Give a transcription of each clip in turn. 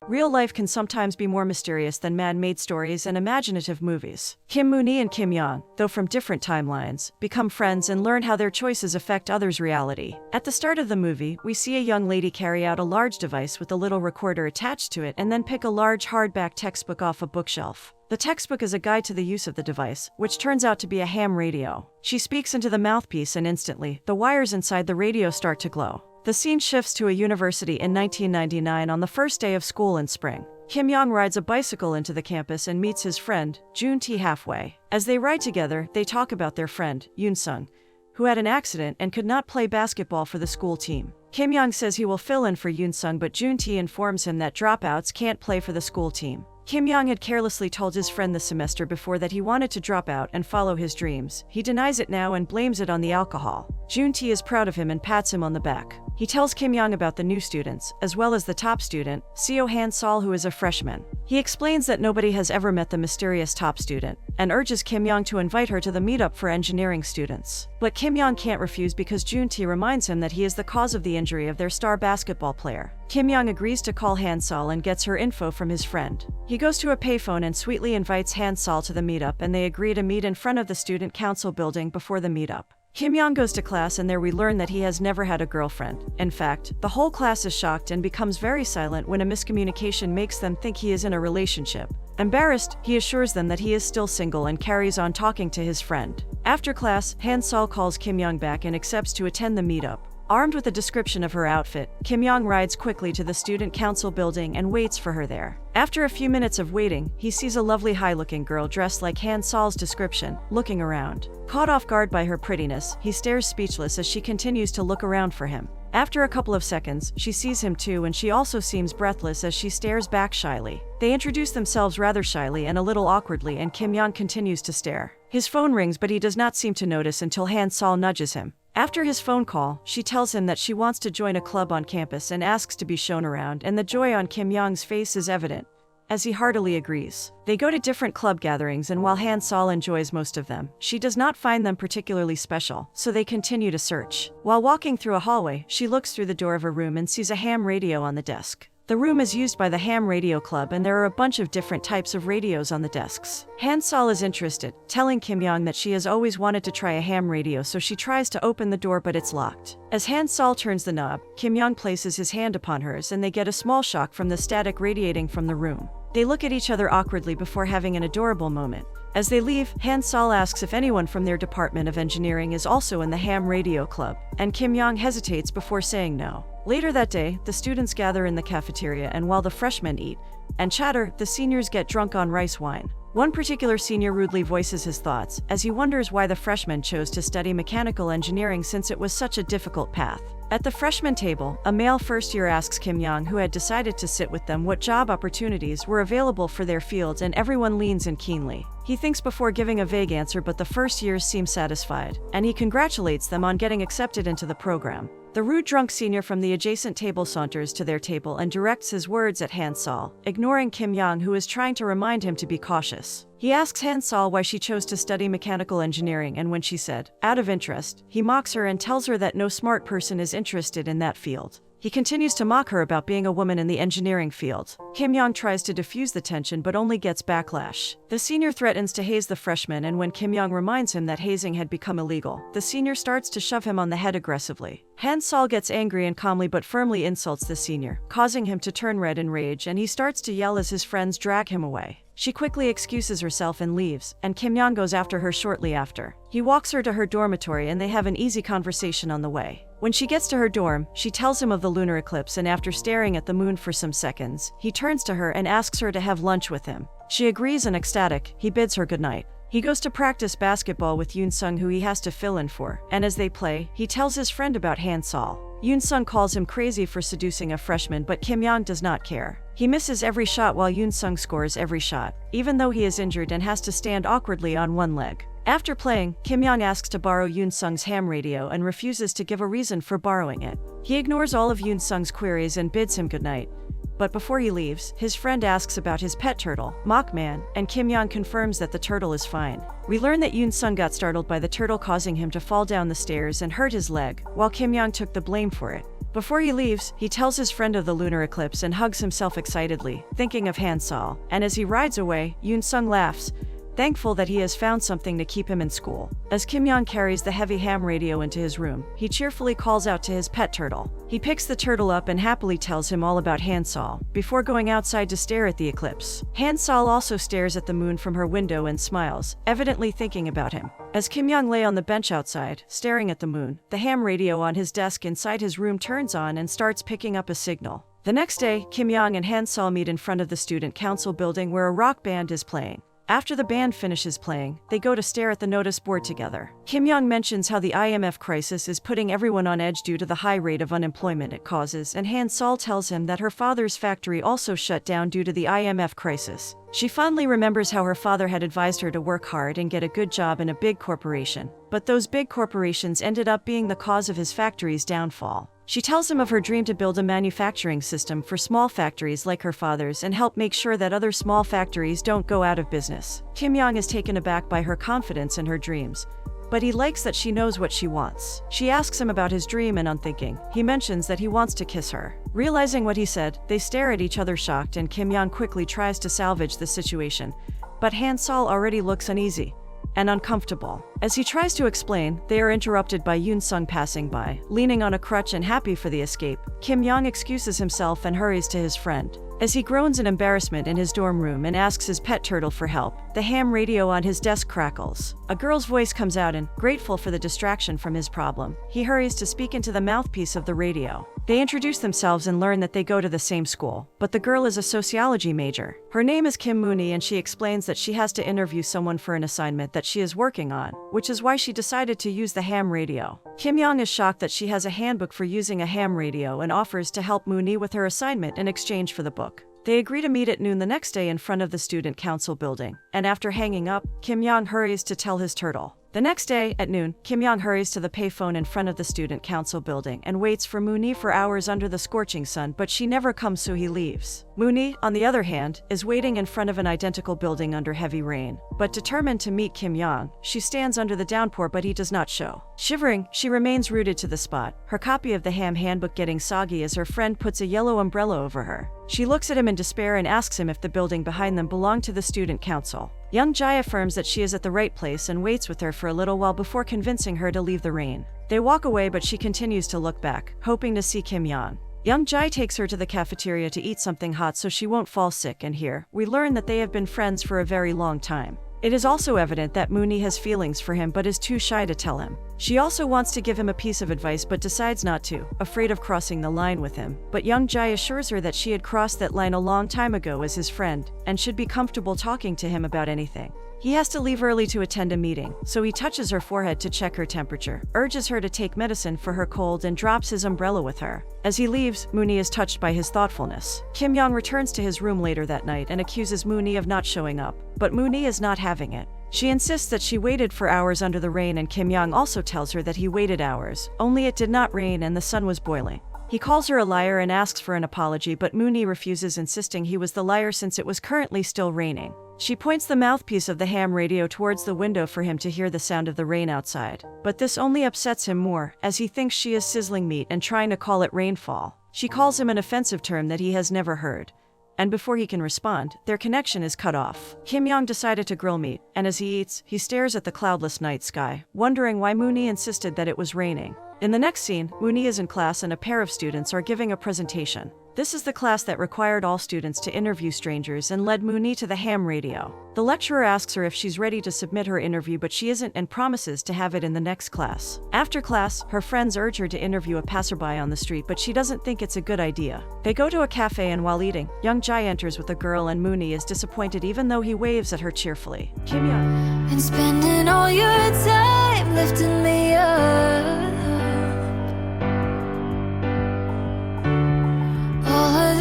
Real life can sometimes be more mysterious than man-made stories and imaginative movies. Kim Mooney and Kim Young, though from different timelines, become friends and learn how their choices affect others' reality. At the start of the movie, we see a young lady carry out a large device with a little recorder attached to it and then pick a large hardback textbook off a bookshelf. The textbook is a guide to the use of the device, which turns out to be a ham radio. She speaks into the mouthpiece and instantly, the wires inside the radio start to glow. The scene shifts to a university in 1999 on the first day of school in spring. Kim Young rides a bicycle into the campus and meets his friend, Jun T halfway. As they ride together, they talk about their friend, Yoon Sung, who had an accident and could not play basketball for the school team. Kim Young says he will fill in for Yoon Sung, but Jun T informs him that dropouts can't play for the school team. Kim Young had carelessly told his friend the semester before that he wanted to drop out and follow his dreams. He denies it now and blames it on the alcohol. Jun T is proud of him and pats him on the back. He tells Kim Young about the new students, as well as the top student, Seo Han Sol, who is a freshman. He explains that nobody has ever met the mysterious top student, and urges Kim Young to invite her to the meetup for engineering students. But Kim Young can't refuse because Jun T reminds him that he is the cause of the injury of their star basketball player. Kim Young agrees to call Han Sol and gets her info from his friend. He goes to a payphone and sweetly invites Han Sol to the meetup, and they agree to meet in front of the student council building before the meetup. Kim Young goes to class, and there we learn that he has never had a girlfriend. In fact, the whole class is shocked and becomes very silent when a miscommunication makes them think he is in a relationship. Embarrassed, he assures them that he is still single and carries on talking to his friend. After class, Han Sol calls Kim Young back and accepts to attend the meetup. Armed with a description of her outfit, Kim Young rides quickly to the student council building and waits for her there. After a few minutes of waiting, he sees a lovely high-looking girl dressed like Han Sol's description, looking around. Caught off guard by her prettiness, he stares speechless as she continues to look around for him. After a couple of seconds, she sees him too, and she also seems breathless as she stares back shyly. They introduce themselves rather shyly and a little awkwardly, and Kim Young continues to stare. His phone rings, but he does not seem to notice until Han Sol nudges him. After his phone call, she tells him that she wants to join a club on campus and asks to be shown around, and the joy on Kim Young's face is evident, as he heartily agrees. They go to different club gatherings, and while Han Sol enjoys most of them, she does not find them particularly special, so they continue to search. While walking through a hallway, she looks through the door of a room and sees a ham radio on the desk. The room is used by the Ham Radio Club, and there are a bunch of different types of radios on the desks. Han Sol is interested, telling Kim Young that she has always wanted to try a ham radio, so she tries to open the door, but it's locked. As Han Sol turns the knob, Kim Young places his hand upon hers, and they get a small shock from the static radiating from the room. They look at each other awkwardly before having an adorable moment. As they leave, Han Sol asks if anyone from their Department of Engineering is also in the Ham Radio Club, and Kim Young hesitates before saying no. Later that day, the students gather in the cafeteria, and while the freshmen eat and chatter, the seniors get drunk on rice wine. One particular senior rudely voices his thoughts, as he wonders why the freshmen chose to study mechanical engineering since it was such a difficult path. At the freshman table, a male first year asks Kim Young, who had decided to sit with them, what job opportunities were available for their fields, and everyone leans in keenly. He thinks before giving a vague answer, but the first years seem satisfied, and he congratulates them on getting accepted into the program. The rude drunk senior from the adjacent table saunters to their table and directs his words at Han Sol, ignoring Kim Young, who is trying to remind him to be cautious. He asks Han Sol why she chose to study mechanical engineering, and when she said, out of interest, he mocks her and tells her that no smart person is interested in that field. He continues to mock her about being a woman in the engineering field. Kim Young tries to diffuse the tension but only gets backlash. The senior threatens to haze the freshman, and when Kim Young reminds him that hazing had become illegal, the senior starts to shove him on the head aggressively. Han Sol gets angry and calmly but firmly insults the senior, causing him to turn red in rage, and he starts to yell as his friends drag him away. She quickly excuses herself and leaves, and Kim Young goes after her shortly after. He walks her to her dormitory, and they have an easy conversation on the way. When she gets to her dorm, she tells him of the lunar eclipse, and after staring at the moon for some seconds, he turns to her and asks her to have lunch with him. She agrees, and ecstatic, he bids her goodnight. He goes to practice basketball with Yoon Sung, who he has to fill in for, and as they play, he tells his friend about Han Sol. Yoon Sung calls him crazy for seducing a freshman, but Kim Young does not care. He misses every shot while Yoon Sung scores every shot, even though he is injured and has to stand awkwardly on one leg. After playing, Kim Young asks to borrow Yoon Sung's ham radio and refuses to give a reason for borrowing it. He ignores all of Yoon Sung's queries and bids him goodnight. But before he leaves, his friend asks about his pet turtle, Mockman, and Kim Young confirms that the turtle is fine. We learn that Yoon Sung got startled by the turtle, causing him to fall down the stairs and hurt his leg, while Kim Young took the blame for it. Before he leaves, he tells his friend of the lunar eclipse and hugs himself excitedly, thinking of Hansol. And as he rides away, Yoon Sung laughs, thankful that he has found something to keep him in school. As Kim Young carries the heavy ham radio into his room, he cheerfully calls out to his pet turtle. He picks the turtle up and happily tells him all about Hansol, before going outside to stare at the eclipse. Hansol also stares at the moon from her window and smiles, evidently thinking about him. As Kim Young lay on the bench outside, staring at the moon, the ham radio on his desk inside his room turns on and starts picking up a signal. The next day, Kim Young and Hansol meet in front of the student council building where a rock band is playing. After the band finishes playing, they go to stare at the notice board together. Kim Young mentions how the IMF crisis is putting everyone on edge due to the high rate of unemployment it causes, and Hansol tells him that her father's factory also shut down due to the IMF crisis. She fondly remembers how her father had advised her to work hard and get a good job in a big corporation, but those big corporations ended up being the cause of his factory's downfall. She tells him of her dream to build a manufacturing system for small factories like her father's and help make sure that other small factories don't go out of business. Kim Young is taken aback by her confidence in her dreams, but he likes that she knows what she wants. She asks him about his dream and unthinking, he mentions that he wants to kiss her. Realizing what he said, they stare at each other shocked and Kim Young quickly tries to salvage the situation, but Hansol already looks uneasy and uncomfortable. As he tries to explain, they are interrupted by Yoon Sung passing by, leaning on a crutch and happy for the escape. Kim Young excuses himself and hurries to his friend. As he groans in embarrassment in his dorm room and asks his pet turtle for help, the ham radio on his desk crackles. A girl's voice comes out and, grateful for the distraction from his problem, he hurries to speak into the mouthpiece of the radio. They introduce themselves and learn that they go to the same school, but the girl is a sociology major. Her name is Kim Mooney and she explains that she has to interview someone for an assignment that she is working on, which is why she decided to use the ham radio. Kim Young is shocked that she has a handbook for using a ham radio and offers to help Mooney with her assignment in exchange for the book. They agree to meet at noon the next day in front of the student council building, and after hanging up, Kim Young hurries to tell his turtle. The next day, at noon, Kim Young hurries to the payphone in front of the student council building and waits for Mooney for hours under the scorching sun, but she never comes, so he leaves. Mooney, on the other hand, is waiting in front of an identical building under heavy rain. But determined to meet Kim Young, she stands under the downpour, but he does not show. Shivering, she remains rooted to the spot, her copy of the ham handbook getting soggy as her friend puts a yellow umbrella over her. She looks at him in despair and asks him if the building behind them belonged to the student council. Young Jai affirms that she is at the right place and waits with her for a little while before convincing her to leave the rain. They walk away, but she continues to look back, hoping to see Kim Young. Young Jai takes her to the cafeteria to eat something hot so she won't fall sick, and here, we learn that they have been friends for a very long time. It is also evident that Mooney has feelings for him but is too shy to tell him. She also wants to give him a piece of advice but decides not to, afraid of crossing the line with him. But Young Jai assures her that she had crossed that line a long time ago as his friend, and should be comfortable talking to him about anything. He has to leave early to attend a meeting, so he touches her forehead to check her temperature, urges her to take medicine for her cold, and drops his umbrella with her. As he leaves, Mooney is touched by his thoughtfulness. Kim Young returns to his room later that night and accuses Mooney of not showing up, but Mooney is not having it. She insists that she waited for hours under the rain, and Kim Young also tells her that he waited hours, only it did not rain and the sun was boiling. He calls her a liar and asks for an apology, but Mooney refuses, insisting he was the liar since it was currently still raining. She points the mouthpiece of the ham radio towards the window for him to hear the sound of the rain outside. But this only upsets him more, as he thinks she is sizzling meat and trying to call it rainfall. She calls him an offensive term that he has never heard. And before he can respond, their connection is cut off. Kim Young decided to grill meat, and as he eats, he stares at the cloudless night sky, wondering why Mooney insisted that it was raining. In the next scene, Mooney is in class and a pair of students are giving a presentation. This is the class that required all students to interview strangers and led Mooney to the ham radio. The lecturer asks her if she's ready to submit her interview, but she isn't and promises to have it in the next class. After class, her friends urge her to interview a passerby on the street, but she doesn't think it's a good idea. They go to a cafe, and while eating, Young Jai enters with a girl and Mooney is disappointed even though he waves at her cheerfully. Kim Young. And spending all your time lifting me up.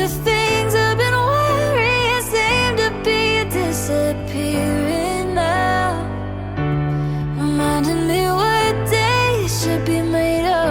The things I've been worrying seem to be disappearing now, reminding me what days should be made of.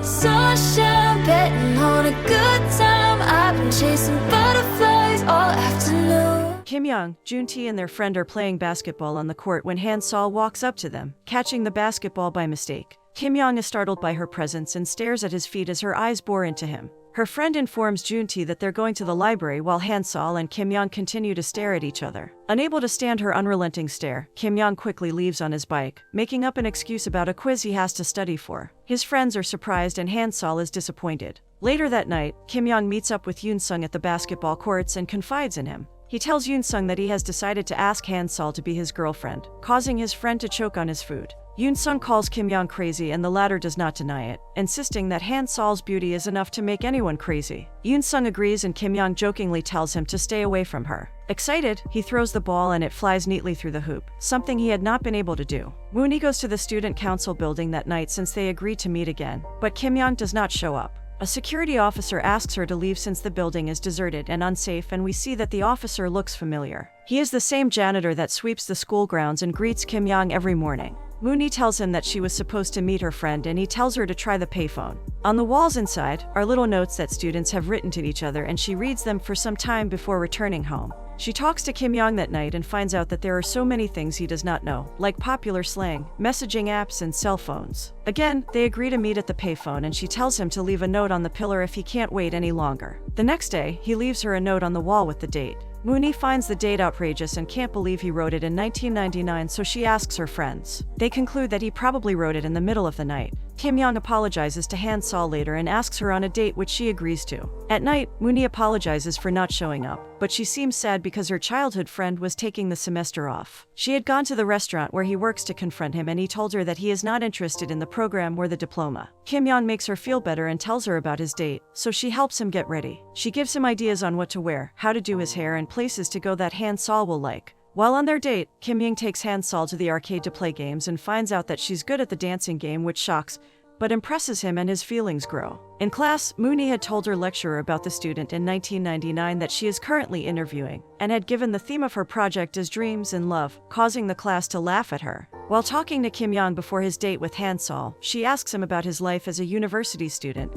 Sunshine, betting on a good time. I've been chasing butterflies all afternoon. Kim Young, Junti and their friend are playing basketball on the court when Hansol walks up to them, catching the basketball by mistake. Kim Young is startled by her presence and stares at his feet as her eyes bore into him. Her friend informs Juntae that they're going to the library while Hansol and Kim Young continue to stare at each other. Unable to stand her unrelenting stare, Kim Young quickly leaves on his bike, making up an excuse about a quiz he has to study for. His friends are surprised and Hansol is disappointed. Later that night, Kim Young meets up with Yoon Sung at the basketball courts and confides in him. He tells Yoon Sung that he has decided to ask Hansol to be his girlfriend, causing his friend to choke on his food. Yoon Sung calls Kim Young crazy and the latter does not deny it, insisting that Hansol's beauty is enough to make anyone crazy. Yoon Sung agrees and Kim Young jokingly tells him to stay away from her. Excited, he throws the ball and it flies neatly through the hoop, something he had not been able to do. Mooney goes to the student council building that night since they agreed to meet again, but Kim Young does not show up. A security officer asks her to leave since the building is deserted and unsafe, and we see that the officer looks familiar. He is the same janitor that sweeps the school grounds and greets Kim Young every morning. Mooney tells him that she was supposed to meet her friend and he tells her to try the payphone. On the walls inside are little notes that students have written to each other and she reads them for some time before returning home. She talks to Kim Young that night and finds out that there are so many things he does not know, like popular slang, messaging apps, and cell phones. Again, they agree to meet at the payphone and she tells him to leave a note on the pillar if he can't wait any longer. The next day, he leaves her a note on the wall with the date. Mooney finds the date outrageous and can't believe he wrote it in 1999, so she asks her friends. They conclude that he probably wrote it in the middle of the night. Kim Young apologizes to Hansol later and asks her on a date, which she agrees to. At night, Mooney apologizes for not showing up, but she seems sad because her childhood friend was taking the semester off. She had gone to the restaurant where he works to confront him and he told her that he is not interested in the program or the diploma. Kim Young makes her feel better and tells her about his date, so she helps him get ready. She gives him ideas on what to wear, how to do his hair, and places to go that Hansol will like. While on their date, Kim Young takes Hansol to the arcade to play games and finds out that she's good at the dancing game, which shocks but impresses him and his feelings grow. In class, Mooney had told her lecturer about the student in 1999 that she is currently interviewing, and had given the theme of her project as dreams and love, causing the class to laugh at her. While talking to Kim Young before his date with Hansol, she asks him about his life as a university student,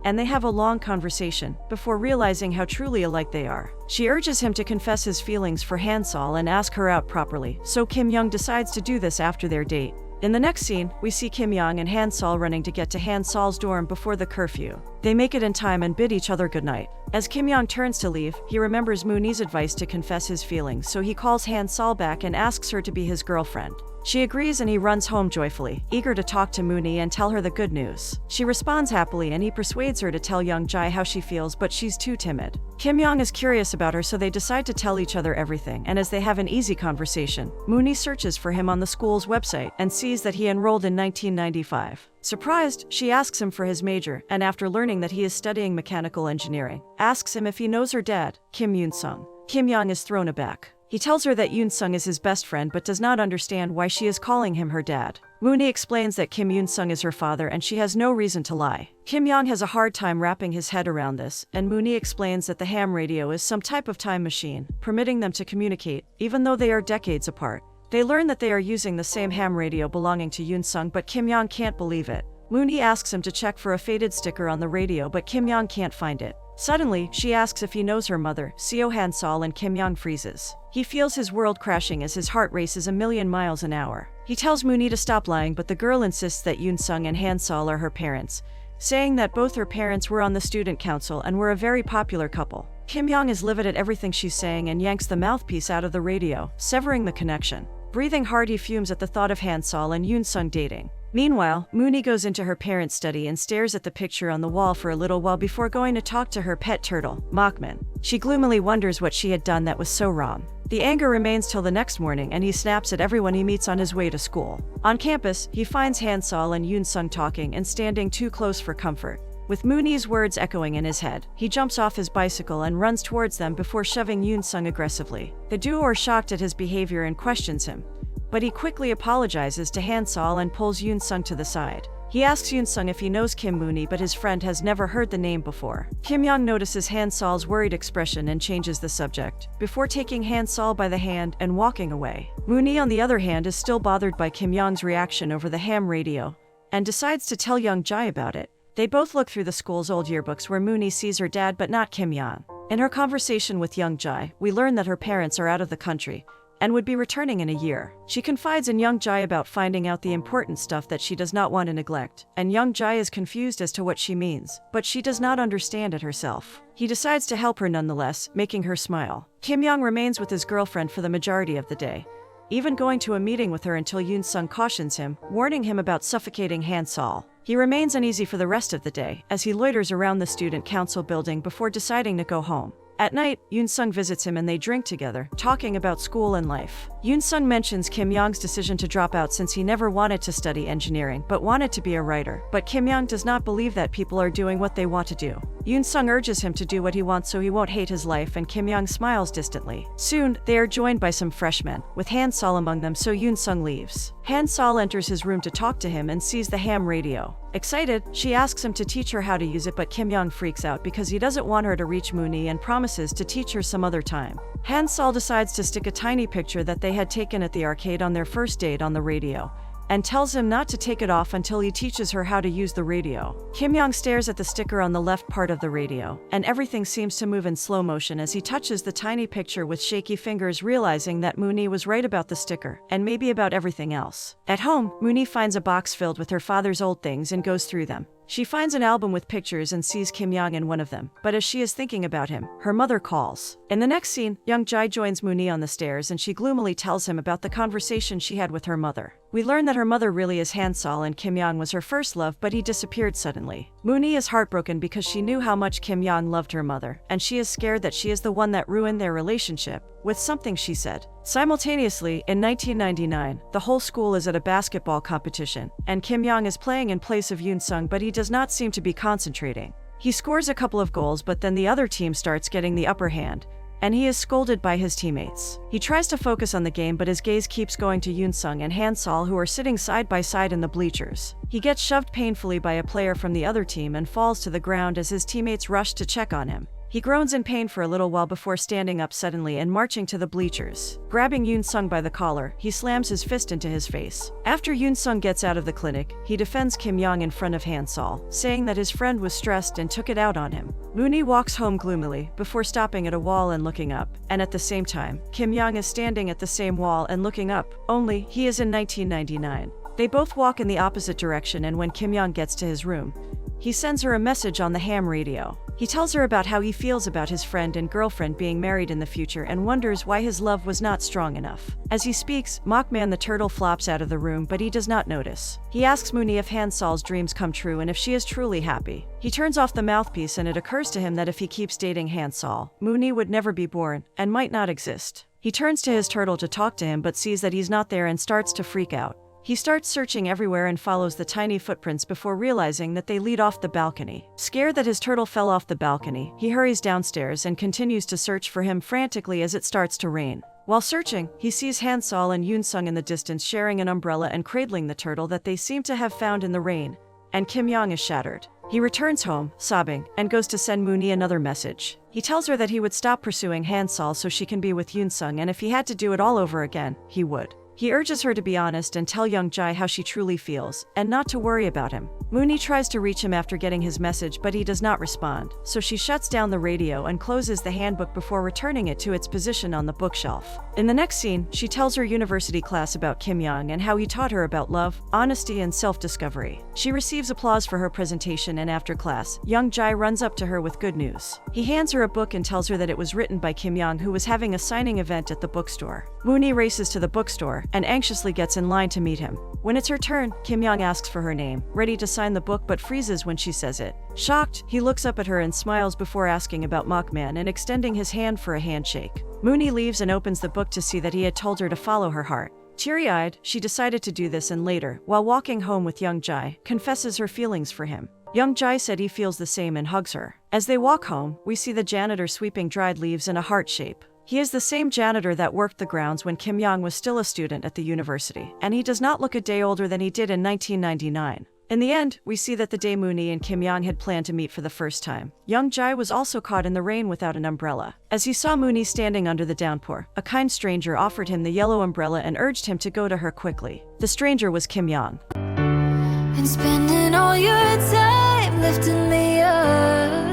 and they have a long conversation before realizing how truly alike they are. She urges him to confess his feelings for Hansol and ask her out properly, so Kim Young decides to do this after their date. In the next scene, we see Kim Young and Hansol running to get to Hansol's dorm before the curfew. They make it in time and bid each other goodnight. As Kim Young turns to leave, he remembers Mooney's advice to confess his feelings, so he calls Hansol back and asks her to be his girlfriend. She agrees and he runs home joyfully, eager to talk to Mooney and tell her the good news. She responds happily and he persuades her to tell Young Jae how she feels, but she's too timid. Kim Young is curious about her, so they decide to tell each other everything, and as they have an easy conversation, Mooney searches for him on the school's website and sees that he enrolled in 1995. Surprised, she asks him for his major, and after learning that he is studying mechanical engineering, asks him if he knows her dad, Kim Yoon Sung. Kim Young is thrown aback. He tells her that Yoon Sung is his best friend but does not understand why she is calling him her dad. Mooney explains that Kim Yoon Sung is her father and she has no reason to lie. Kim Young has a hard time wrapping his head around this, and Mooney explains that the ham radio is some type of time machine, permitting them to communicate, even though they are decades apart. They learn that they are using the same ham radio belonging to Yoon Sung, but Kim Young can't believe it. Mooney asks him to check for a faded sticker on the radio, but Kim Young can't find it. Suddenly, she asks if he knows her mother, Seo Hansol, and Kim Young freezes. He feels his world crashing as his heart races a million miles an hour. He tells Mooney to stop lying, but the girl insists that Yoon Sung and Hansol are her parents, saying that both her parents were on the student council and were a very popular couple. Kim Young is livid at everything she's saying and yanks the mouthpiece out of the radio, severing the connection. Breathing hard, he fumes at the thought of Hansol and Yoon Sung dating. Meanwhile, Mooney goes into her parents' study and stares at the picture on the wall for a little while before going to talk to her pet turtle, Mockman. She gloomily wonders what she had done that was so wrong. The anger remains till the next morning and he snaps at everyone he meets on his way to school. On campus, he finds Hansol and Yoon Sung talking and standing too close for comfort. With Mooney's words echoing in his head, he jumps off his bicycle and runs towards them before shoving Yoon Sung aggressively. The duo are shocked at his behavior and questions him, but he quickly apologizes to Hansol and pulls Yoon Sung to the side. He asks Yoon Sung if he knows Kim Mooney, but his friend has never heard the name before. Kim Young notices Hansol's worried expression and changes the subject, before taking Hansol by the hand and walking away. Mooney, on the other hand, is still bothered by Kim Young's reaction over the ham radio, and decides to tell Young Jae about it. They both look through the school's old yearbooks where Mooney sees her dad but not Kim Young. In her conversation with Young Jae, we learn that her parents are out of the country, and would be returning in a year. She confides in Young Jae about finding out the important stuff that she does not want to neglect, and Young Jae is confused as to what she means, but she does not understand it herself. He decides to help her nonetheless, making her smile. Kim Young remains with his girlfriend for the majority of the day, even going to a meeting with her until Yoon Sung cautions him, warning him about suffocating Han Sol. He remains uneasy for the rest of the day, as he loiters around the student council building before deciding to go home. At night, Yoon Sung visits him and they drink together, talking about school and life. Yoon Sung mentions Kim Young's decision to drop out since he never wanted to study engineering but wanted to be a writer. But Kim Young does not believe that people are doing what they want to do. Yoon Sung urges him to do what he wants so he won't hate his life, and Kim Young smiles distantly. Soon, they are joined by some freshmen, with Han Sol among them, so Yoon Sung leaves. Han Sol enters his room to talk to him and sees the ham radio. Excited, she asks him to teach her how to use it, but Kim Young freaks out because he doesn't want her to reach Mooney and promises to teach her some other time. Han Sol decides to stick a tiny picture that they had taken at the arcade on their first date on the radio, and tells him not to take it off until he teaches her how to use the radio. Kim Young stares at the sticker on the left part of the radio, and everything seems to move in slow motion as he touches the tiny picture with shaky fingers, realizing that Mooney was right about the sticker, and maybe about everything else. At home, Mooney finds a box filled with her father's old things and goes through them. She finds an album with pictures and sees Kim Young in one of them, but as she is thinking about him, her mother calls. In the next scene, Young Jae joins Mooney on the stairs and she gloomily tells him about the conversation she had with her mother. We learn that her mother really is Han Sol and Kim Young was her first love, but he disappeared suddenly. Mooney is heartbroken because she knew how much Kim Young loved her mother, and she is scared that she is the one that ruined their relationship with something she said. Simultaneously, in 1999, the whole school is at a basketball competition, and Kim Young is playing in place of Yoon Sung, but he does not seem to be concentrating. He scores a couple of goals, but then the other team starts getting the upper hand, and he is scolded by his teammates. He tries to focus on the game, but his gaze keeps going to Yoon Sung and Han Sol, who are sitting side by side in the bleachers. He gets shoved painfully by a player from the other team and falls to the ground as his teammates rush to check on him. He groans in pain for a little while before standing up suddenly and marching to the bleachers. Grabbing Yoon Sung by the collar, he slams his fist into his face. After Yoon Sung gets out of the clinic, he defends Kim Young in front of Han Sol, saying that his friend was stressed and took it out on him. Mooney walks home gloomily, before stopping at a wall and looking up, and at the same time, Kim Young is standing at the same wall and looking up, only he is in 1999. They both walk in the opposite direction, and when Kim Young gets to his room, he sends her a message on the ham radio. He tells her about how he feels about his friend and girlfriend being married in the future and wonders why his love was not strong enough. As he speaks, Mockman the turtle flops out of the room, but he does not notice. He asks Mooney if Han Sol's dreams come true and if she is truly happy. He turns off the mouthpiece and it occurs to him that if he keeps dating Han Sol, Mooney would never be born and might not exist. He turns to his turtle to talk to him but sees that he's not there and starts to freak out. He starts searching everywhere and follows the tiny footprints before realizing that they lead off the balcony. Scared that his turtle fell off the balcony, he hurries downstairs and continues to search for him frantically as it starts to rain. While searching, he sees Han Sol and Yoon Sung in the distance sharing an umbrella and cradling the turtle that they seem to have found in the rain, and Kim Young is shattered. He returns home, sobbing, and goes to send Mooney another message. He tells her that he would stop pursuing Han Sol so she can be with Yoon Sung, and if he had to do it all over again, he would. He urges her to be honest and tell Young Jae how she truly feels, and not to worry about him. Mooney tries to reach him after getting his message, but he does not respond, so she shuts down the radio and closes the handbook before returning it to its position on the bookshelf. In the next scene, she tells her university class about Kim Young and how he taught her about love, honesty, and self-discovery. She receives applause for her presentation, and after class, Young Jae runs up to her with good news. He hands her a book and tells her that it was written by Kim Young, who was having a signing event at the bookstore. Mooney races to the bookstore and anxiously gets in line to meet him. When it's her turn, Kim Young asks for her name, ready to sign the book, but freezes when she says it. Shocked, he looks up at her and smiles before asking about Mockman and extending his hand for a handshake. Mooney leaves and opens the book to see that he had told her to follow her heart. Teary-eyed, she decided to do this, and later, while walking home with Young Jae, confesses her feelings for him. Young Jae said he feels the same and hugs her. As they walk home, we see the janitor sweeping dried leaves in a heart shape. He is the same janitor that worked the grounds when Kim Young was still a student at the university, and he does not look a day older than he did in 1999. In the end, we see that the day Mooney and Kim Young had planned to meet for the first time, Young Jae was also caught in the rain without an umbrella. As he saw Mooney standing under the downpour, a kind stranger offered him the yellow umbrella and urged him to go to her quickly. The stranger was Kim Young. And spending all your time lifting me up.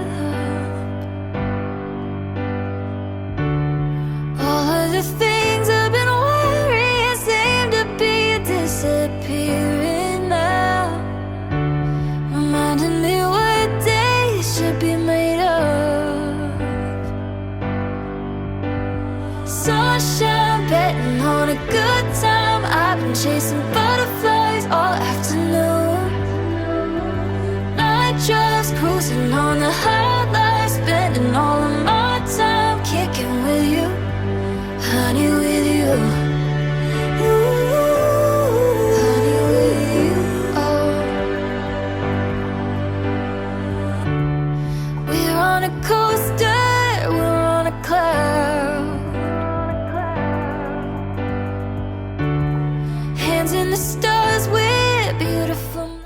All of the things I've been on a good time. I've been chasing butterflies all afternoon. Night just cruising on the highlights, spending all of my time kicking with you, honey, with you. Honey, with you. Oh. We're on a cold